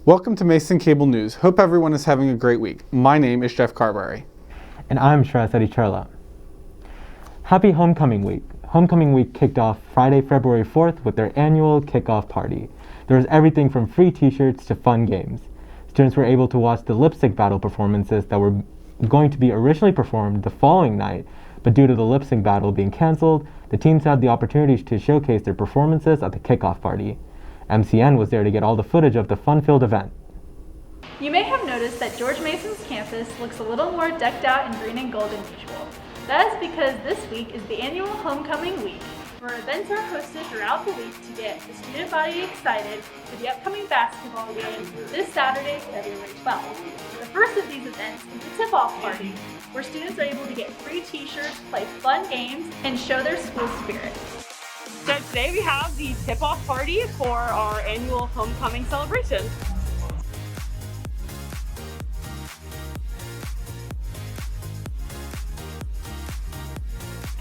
Welcome to Mason Cable News. Hope everyone is having a great week. My name is Jeff Carberry. And I'm Shreyas Adicherla. Happy Homecoming Week. Homecoming Week kicked off Friday, February 4th with their annual kickoff party. There was everything from free t-shirts to fun games. Students were able to watch the lip sync battle performances that were going to be originally performed the following night, but due to the lip sync battle being canceled, the teams had the opportunity to showcase their performances at the kickoff party. MCN was there to get all the footage of the fun-filled event. You may have noticed that George Mason's campus looks a little more decked out in green and gold than usual. That is because this week is the annual Homecoming Week, where events are hosted throughout the week to get the student body excited for the upcoming basketball game this Saturday, February 12th. The first of these events is the tip-off party, where students are able to get free t-shirts, play fun games, and show their school spirit. So today we have the tip-off party for our annual homecoming celebration.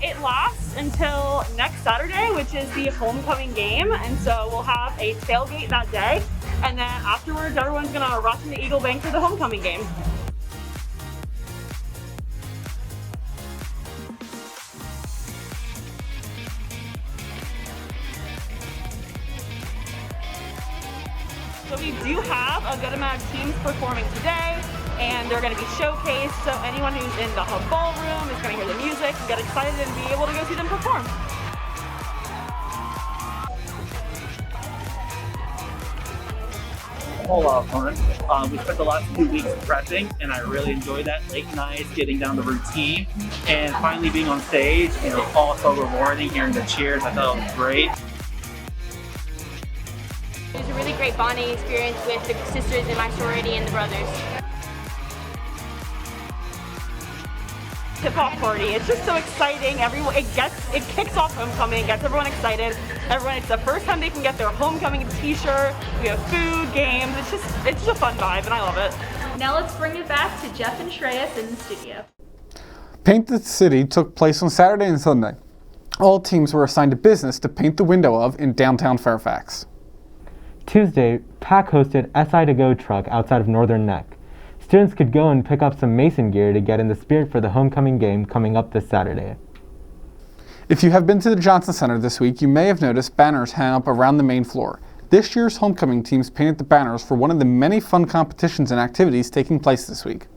It lasts until next Saturday, which is the homecoming game, and so we'll have a tailgate that day, and then afterwards everyone's gonna rush into Eagle Bank for the homecoming game. So we do have a good amount of teams performing today, and they're going to be showcased, so anyone who's in the hub ballroom is going to hear the music, get excited, and be able to go see them perform. A whole lot of fun. We spent the last 2 weeks prepping, and I really enjoyed that. Late nights, getting down the routine, and finally being on stage, all so rewarding, hearing the cheers. I thought it was great. It was a really great bonding experience with the sisters in my sorority and the brothers. Tip-off party, it's just so exciting. Everyone, it kicks off homecoming, gets everyone excited. It's the first time they can get their homecoming t-shirt. We have food, games. It's just a fun vibe, and I love it. Now let's bring it back to Jeff and Shreyas in the studio. Paint the City took place on Saturday and Sunday. All teams were assigned a business to paint the window of in downtown Fairfax. Tuesday, PAC hosted SI to Go truck outside of Northern Neck. Students could go and pick up some Mason gear to get in the spirit for the homecoming game coming up this Saturday. If you have been to the Johnson Center this week, you may have noticed banners hang up around the main floor. This year's homecoming teams painted the banners for one of the many fun competitions and activities taking place this week.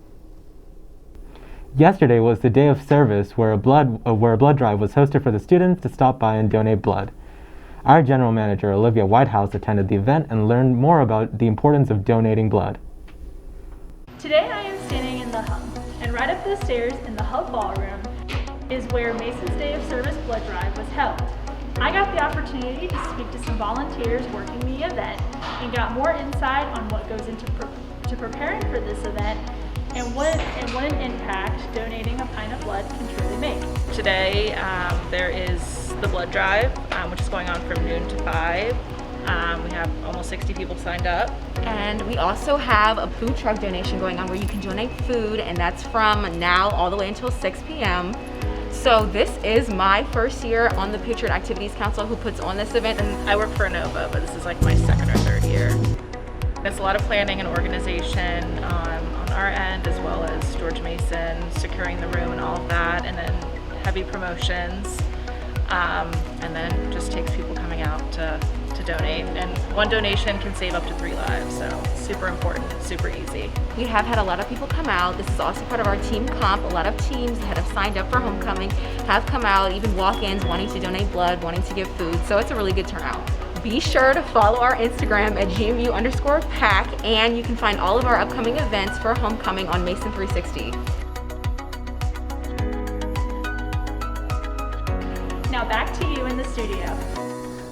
Yesterday was the day of service where a blood drive was hosted for the students to stop by and donate blood. Our general manager, Olivia Whitehouse, attended the event and learned more about the importance of donating blood. Today I am standing in the hub, and right up the stairs in the hub ballroom is where Mason's Day of Service blood drive was held. I got the opportunity to speak to some volunteers working the event and got more insight on what goes into preparing for this event and what an impact donating a pint of blood can truly make. Today there is the blood drive, which is going on from noon to 5. We have almost 60 people signed up. And we also have a food truck donation going on where you can donate food, and that's from now all the way until 6 p.m. So this is my first year on the Patriot Activities Council who puts on this event. And I work for Nova, but this is like my second or third year. There's a lot of planning and organization on our end, as well as George Mason securing the room and all of that, and then heavy promotions, and then it just takes people coming out to donate, and one donation can save up to 3 lives, so super important, super easy. We have had a lot of people come out. This is also part of our team comp. A lot of teams that have signed up for homecoming have come out, even walk-ins wanting to donate blood, wanting to give food, so it's a really good turnout. Be sure to follow our Instagram at GMU_PAC, and you can find all of our upcoming events for homecoming on Mason 360. Now back to you in the studio.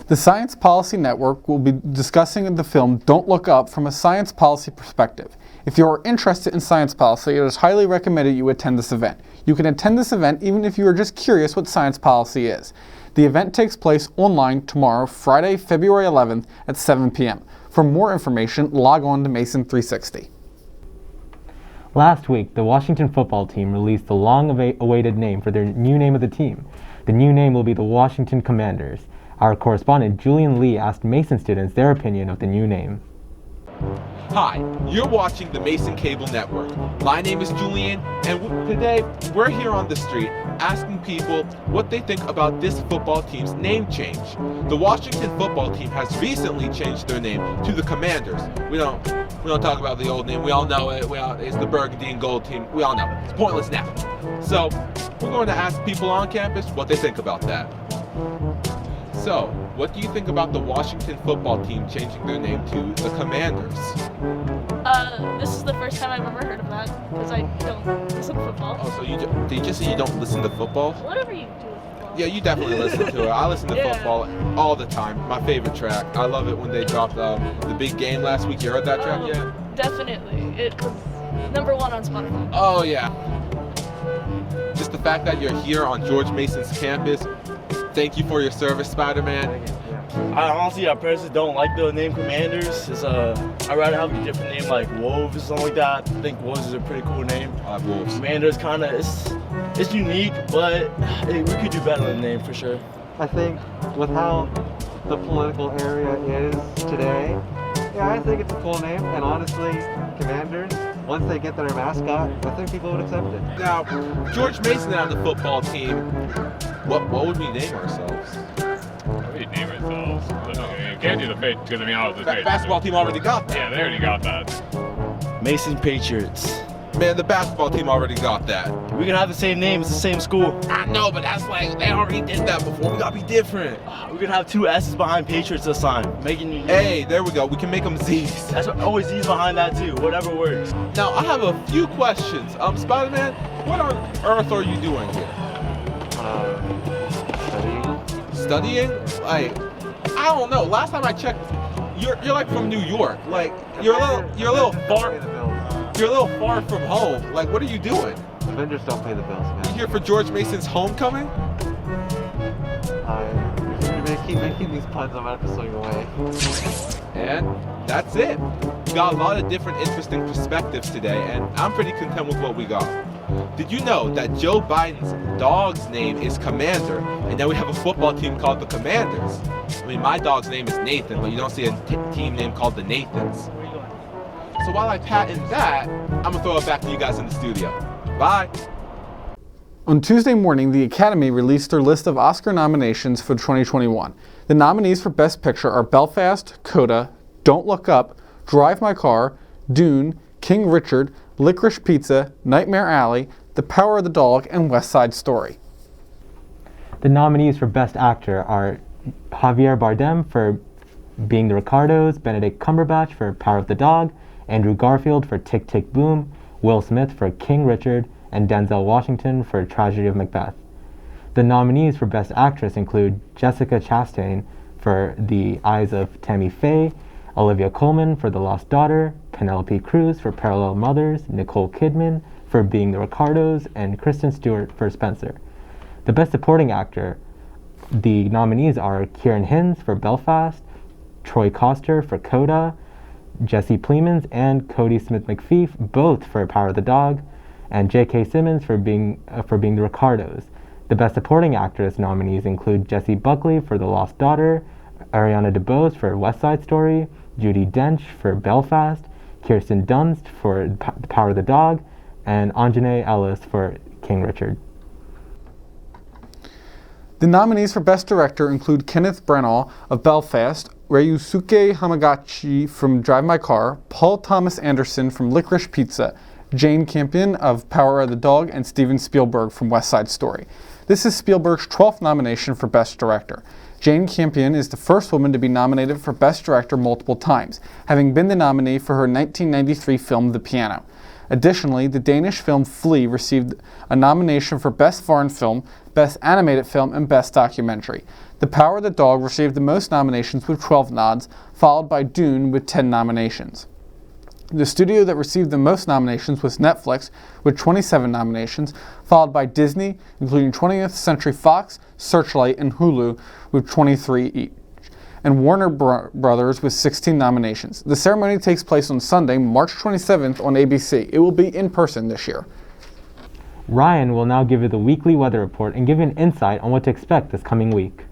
The Science Policy Network will be discussing the film Don't Look Up from a science policy perspective. If you are interested in science policy, it is highly recommended you attend this event. You can attend this event even if you are just curious what science policy is. The event takes place online tomorrow, Friday, February 11th at 7 p.m. For more information, log on to Mason 360. Last week, the Washington football team released the long-awaited name for their new name of the team. The new name will be the Washington Commanders. Our correspondent Julian Lee asked Mason students their opinion of the new name. Hi, you're watching the Mason Cable Network. My name is Julian, and today we're here on the street asking people what they think about this football team's name change. The Washington football team has recently changed their name to the Commanders. We don't talk about the old name. We all know it. It's the burgundy and gold team. We all know it. It's pointless now. So we're going to ask people on campus what they think about that. So, what do you think about the Washington football team changing their name to the Commanders? This is the first time I've ever heard of that, because I don't listen to football. Oh, so did you just say you don't listen to football? Whatever you do with football. Yeah, you definitely listen to it. I listen to football all the time. My favorite track. I love it when they dropped the big game last week. You heard that track yet? Definitely. It was #1 on Spotify. Oh, yeah. Just the fact that you're here on George Mason's campus. Thank you for your service, Spider-Man. I honestly, I personally don't like the name Commanders. I'd rather have a different name like Wolves or something like that. I think Wolves is a pretty cool name. I like Wolves. Commanders kind of, it's unique, but we could do better than the name for sure. I think with how the political area is today, yeah, I think it's a cool name. And honestly, Commanders, once they get their mascot, I think people would accept it. Now, George Mason on the football team, what would we name ourselves? We name ourselves. You can't do the page because I mean, the basketball team already got that. Yeah, they already got that. Mason Patriots. Man, the basketball team already got that. We can have the same name. It's the same school. I know, but that's like they already did that before. We gotta be different. We can have 2 S's behind Patriots this time. Hey, there we go. We can make them Z's. That's what, always Z's behind that too. Whatever works. Now I have a few questions. Spider-Man, what on earth are you doing here? Studying? Like, I don't know. Last time I checked, you're like from New York. Like, you're a little far. You're a little far from home. Like, what are you doing? The vendors don't pay the bills, man. You here for George Mason's homecoming? You're keep making these puns, I'm gonna have to swing away. And that's it. We got a lot of different interesting perspectives today, and I'm pretty content with what we got. Did you know that Joe Biden's dog's name is Commander, and then we have a football team called the Commanders? I mean, my dog's name is Nathan, but you don't see a team name called the Nathans. So while I patent that, I'm gonna throw it back to you guys in the studio. Bye. On Tuesday morning, the Academy released their list of Oscar nominations for 2021. The nominees for Best Picture are Belfast, Coda, Don't Look Up, Drive My Car, Dune, King Richard, Licorice Pizza, Nightmare Alley, The Power of the Dog, and West Side Story. The nominees for Best Actor are Javier Bardem for Being the Ricardos, Benedict Cumberbatch for Power of the Dog, Andrew Garfield for Tick, Tick, Boom, Will Smith for King Richard, and Denzel Washington for Tragedy of Macbeth. The nominees for Best Actress include Jessica Chastain for The Eyes of Tammy Faye, Olivia Colman for The Lost Daughter, Penelope Cruz for Parallel Mothers, Nicole Kidman for Being the Ricardos, and Kristen Stewart for Spencer. The Best Supporting Actor, the nominees are Kieran Hins for Belfast, Troy Koster for Coda, Jesse Plemons and Cody Smith-McPhee, both for Power of the Dog, and J.K. Simmons for being the Ricardos. The Best Supporting Actress nominees include Jessie Buckley for The Lost Daughter, Ariana DeBose for West Side Story, Judi Dench for Belfast, Kirsten Dunst for The Power of the Dog, and Anjanae Ellis for King Richard. The nominees for Best Director include Kenneth Branagh of Belfast, Ryusuke Hamagachi from Drive My Car, Paul Thomas Anderson from Licorice Pizza, Jane Campion of Power of the Dog, and Steven Spielberg from West Side Story. This is Spielberg's 12th nomination for Best Director. Jane Campion is the first woman to be nominated for Best Director multiple times, having been the nominee for her 1993 film The Piano. Additionally, the Danish film Flea received a nomination for Best Foreign Film, Best Animated Film, and Best Documentary. The Power of the Dog received the most nominations with 12 nods, followed by Dune with 10 nominations. The studio that received the most nominations was Netflix with 27 nominations, followed by Disney, including 20th Century Fox, Searchlight, and Hulu with 23 each, and Warner Brothers with 16 nominations. The ceremony takes place on Sunday, March 27th on ABC. It will be in person this year. Ryan will now give you the weekly weather report and give you an insight on what to expect this coming week.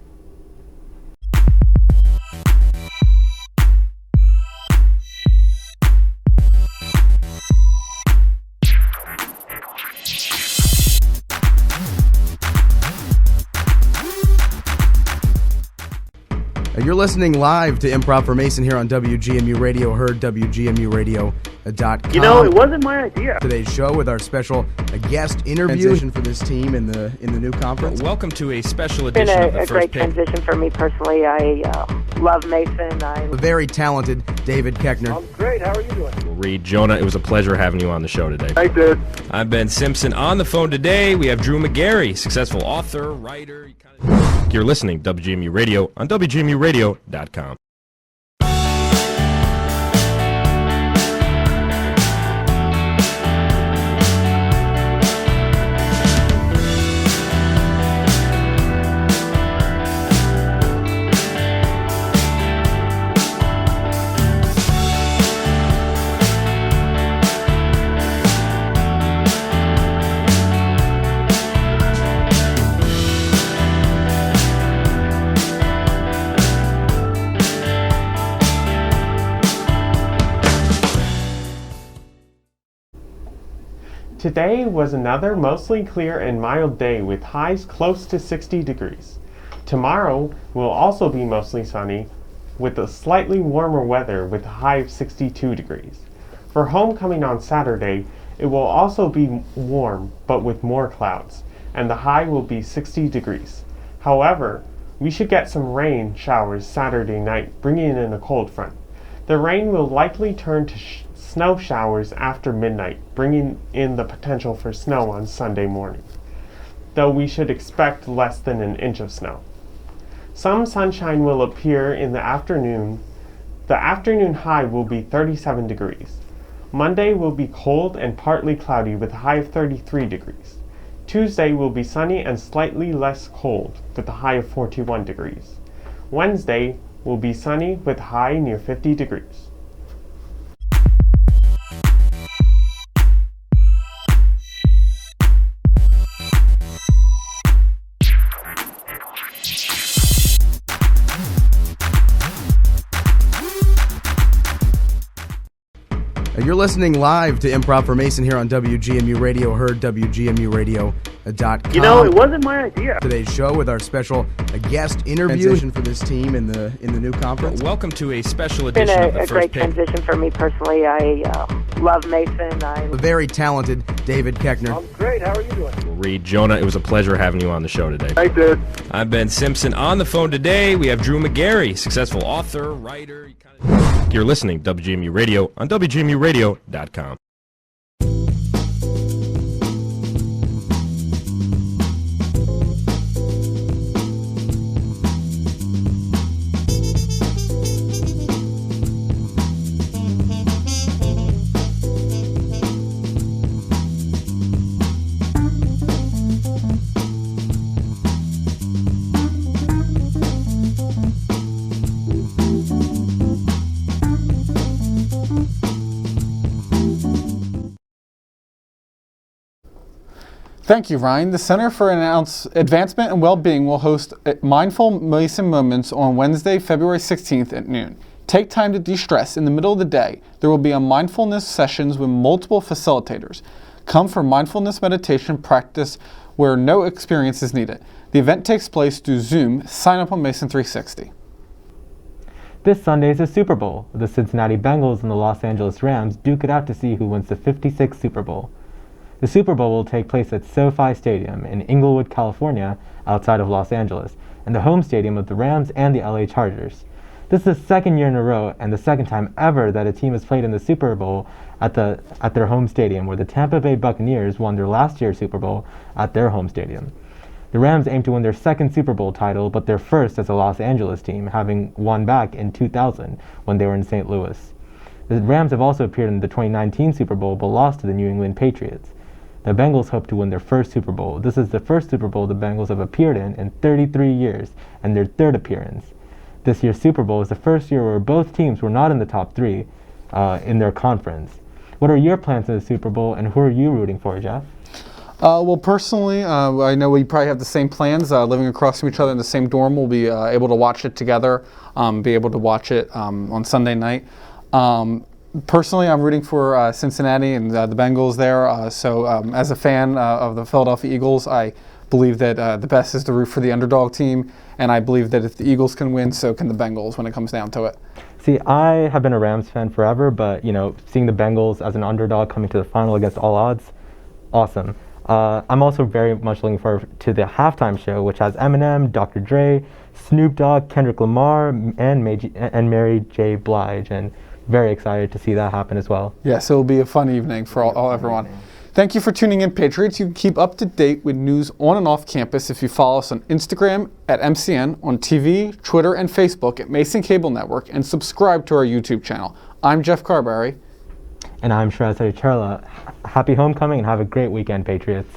You're listening live to Improv for Mason here on WGMU Radio, heard WGMUradio.com. You know, it wasn't my idea. Today's show with our special guest interview for this team in the new conference. Welcome to a special It's been edition of the a First great Pick. transition for me personally. I love Mason. The very talented David Keckner. I'm great. How are you doing? Reed, Jonah, it was a pleasure having you on the show today. Thanks, dude. I'm Ben Simpson. On the phone today, we have Drew McGarry, successful author, writer. You're listening to WGMU Radio on WGMUradio.com. Today was another mostly clear and mild day with highs close to 60 degrees. Tomorrow will also be mostly sunny with a slightly warmer weather with a high of 62 degrees. For homecoming on Saturday, it will also be warm but with more clouds, and the high will be 60 degrees. However, we should get some rain showers Saturday night, bringing in a cold front. The rain will likely turn to snow showers after midnight, bringing in the potential for snow on Sunday morning, though we should expect less than an inch of snow. Some sunshine will appear in the afternoon. The afternoon high will be 37 degrees. Monday will be cold and partly cloudy with a high of 33 degrees. Tuesday will be sunny and slightly less cold with a high of 41 degrees. Wednesday will be sunny with a high near 50 degrees. You're listening live to Improv for Mason here on WGMU Radio, heard WGMUradio.com. You know, it wasn't my idea. Today's show with our special guest interview for this team in the new conference. Welcome to a special It's been edition of the a First great Pick. transition for me personally. I love Mason. The very talented David Keckner. I'm great. How are you doing? Reed, Jonah, it was a pleasure having you on the show today. Thanks, dude. I'm Ben Simpson. On the phone today, we have Drew McGarry, successful author, writer. You're listening to WGMU Radio on WGMUradio.com. Thank you, Ryan. The Center for Advancement and Well-Being will host Mindful Mason Moments on Wednesday, February 16th at noon. Take time to de-stress in the middle of the day. There will be a mindfulness sessions with multiple facilitators. Come for mindfulness meditation practice where no experience is needed. The event takes place through Zoom. Sign up on Mason 360. This Sunday is the Super Bowl. The Cincinnati Bengals and the Los Angeles Rams duke it out to see who wins the 56th Super Bowl. The Super Bowl will take place at SoFi Stadium in Inglewood, California, outside of Los Angeles, and the home stadium of the Rams and the LA Chargers. This is the second year in a row and the second time ever that a team has played in the Super Bowl at their home stadium, where the Tampa Bay Buccaneers won their last year's Super Bowl at their home stadium. The Rams aim to win their second Super Bowl title, but their first as a Los Angeles team, having won back in 2000 when they were in St. Louis. The Rams have also appeared in the 2019 Super Bowl, but lost to the New England Patriots. The Bengals hope to win their first Super Bowl. This is the first Super Bowl the Bengals have appeared in 33 years, and their third appearance. This year's Super Bowl is the first year where both teams were not in the top three in their conference. What are your plans in the Super Bowl, and who are you rooting for, Jeff? Well, personally, I know we probably have the same plans. Living across from each other in the same dorm, we'll be able to watch it together, be able to watch it on Sunday night. Personally, I'm rooting for Cincinnati and the Bengals there. So as a fan of the Philadelphia Eagles, I believe that the best is to root for the underdog team, and I believe that if the Eagles can win, so can the Bengals when it comes down to it. See, I have been a Rams fan forever, but seeing the Bengals as an underdog coming to the final against all odds, awesome. I'm also very much looking forward to the halftime show, which has Eminem, Dr. Dre, Snoop Dogg, Kendrick Lamar, and Mary J. Blige, and very excited to see that happen as well. Yes, it'll be a fun evening for everyone. Thank you for tuning in, Patriots. You can keep up to date with news on and off campus if you follow us on Instagram at MCN, on TV, Twitter, and Facebook at Mason Cable Network, and subscribe to our YouTube channel. I'm Jeff Carberry. And I'm Shreyas Adicherla. Happy homecoming and have a great weekend, Patriots.